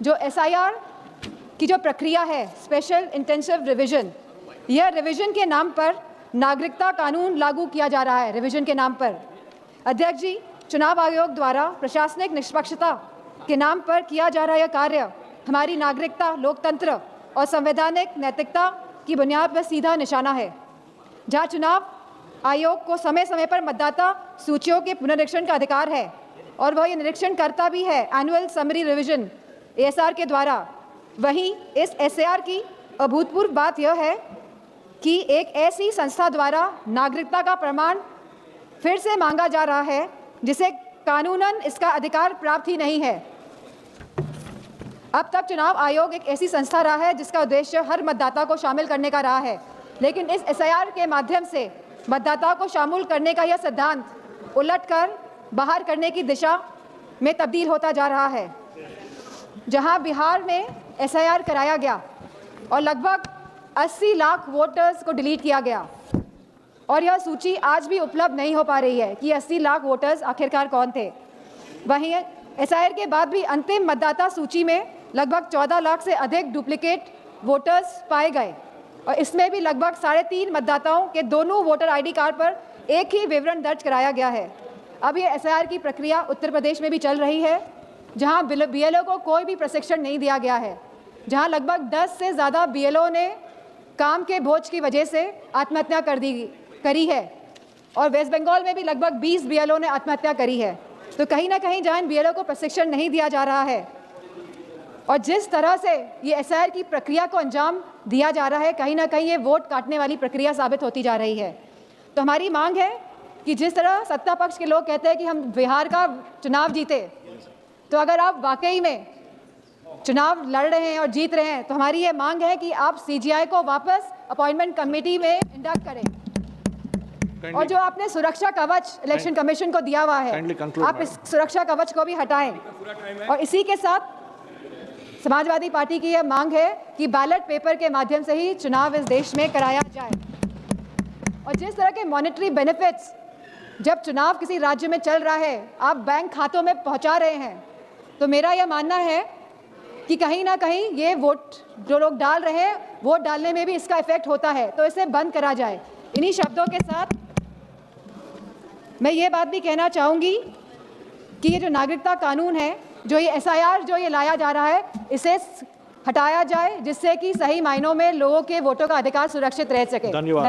जो एसआईआर की जो प्रक्रिया है, स्पेशल इंटेंसिव रिवीजन, यह रिवीजन के नाम पर नागरिकता कानून लागू किया जा रहा है। रिवीजन के नाम पर अध्यक्ष जी, चुनाव आयोग द्वारा प्रशासनिक निष्पक्षता के नाम पर किया जा रहा यह कार्य हमारी नागरिकता, लोकतंत्र और संवैधानिक नैतिकता की बुनियाद पर सीधा निशाना है। जहां चुनाव आयोग को समय समय पर मतदाता सूचियों के पुनरीक्षण का अधिकार है और वह ये निरीक्षण करता भी है एनुअल समरी रिवीजन एएसआर के द्वारा, वहीं इस एसआईआर की अभूतपूर्व बात यह है कि एक ऐसी संस्था द्वारा नागरिकता का प्रमाण फिर से मांगा जा रहा है जिसे कानूनन इसका अधिकार प्राप्त ही नहीं है। अब तक चुनाव आयोग एक ऐसी संस्था रहा है जिसका उद्देश्य हर मतदाता को शामिल करने का रहा है, लेकिन इस एसआईआर के माध्यम से मतदाता को शामिल करने का यह सिद्धांत उलटकर बाहर करने की दिशा में तब्दील होता जा रहा है। जहां बिहार में एसआईआर कराया गया और लगभग 80 लाख वोटर्स को डिलीट किया गया और यह सूची आज भी उपलब्ध नहीं हो पा रही है कि 80 लाख वोटर्स आखिरकार कौन थे। वहीं एसआईआर के बाद भी अंतिम मतदाता सूची में लगभग 14 लाख से अधिक डुप्लीकेट वोटर्स पाए गए और इसमें भी लगभग 3.5 मतदाताओं के दोनों वोटर आईडी कार्ड पर एक ही विवरण दर्ज कराया गया है। अब ये एसआईआर की प्रक्रिया उत्तर प्रदेश में भी चल रही है, जहां बीएलओ को कोई भी प्रशिक्षण नहीं दिया गया है, जहां लगभग 10 से ज़्यादा बीएलओ ने काम के बोझ की वजह से आत्महत्या करी है और वेस्ट बंगाल में भी लगभग 20 बीएलओ ने आत्महत्या करी है। तो कहीं ना कहीं जहां इन बीएलओ को प्रशिक्षण नहीं दिया जा रहा है और जिस तरह से ये एसआईआर की प्रक्रिया को अंजाम दिया जा रहा है, कहीं ना कहीं ये वोट काटने वाली प्रक्रिया साबित होती जा रही है। तो हमारी मांग है कि जिस तरह सत्ता पक्ष के लोग कहते हैं कि हम बिहार का चुनाव जीते, तो अगर आप वाकई में चुनाव लड़ रहे हैं और जीत रहे हैं तो हमारी ये मांग है कि आप सीजीआई को वापस अपॉइंटमेंट कमेटी में इंडक्ट करें और जो आपने सुरक्षा कवच इलेक्शन कमीशन को दिया हुआ है, आप इस सुरक्षा कवच को भी हटाएं। और इसी के साथ समाजवादी पार्टी की यह मांग है कि बैलेट पेपर के माध्यम से ही चुनाव इस देश में कराया जाए और जिस तरह के मॉनेटरी बेनिफिट्स जब चुनाव किसी राज्य में चल रहा है आप बैंक खातों में पहुंचा रहे हैं, तो मेरा यह मानना है कि कहीं ना कहीं ये वोट जो लोग डाल रहे हैं, वोट डालने में भी इसका इफेक्ट होता है, तो इसे बंद करा जाए। इन्हीं शब्दों के साथ मैं ये बात भी कहना चाहूँगी कि ये जो नागरिकता कानून है, जो ये एसआईआर जो ये लाया जा रहा है, इसे हटाया जाए जिससे कि सही मायनों में लोगों के वोटों का अधिकार सुरक्षित रह सके। धन्यवाद।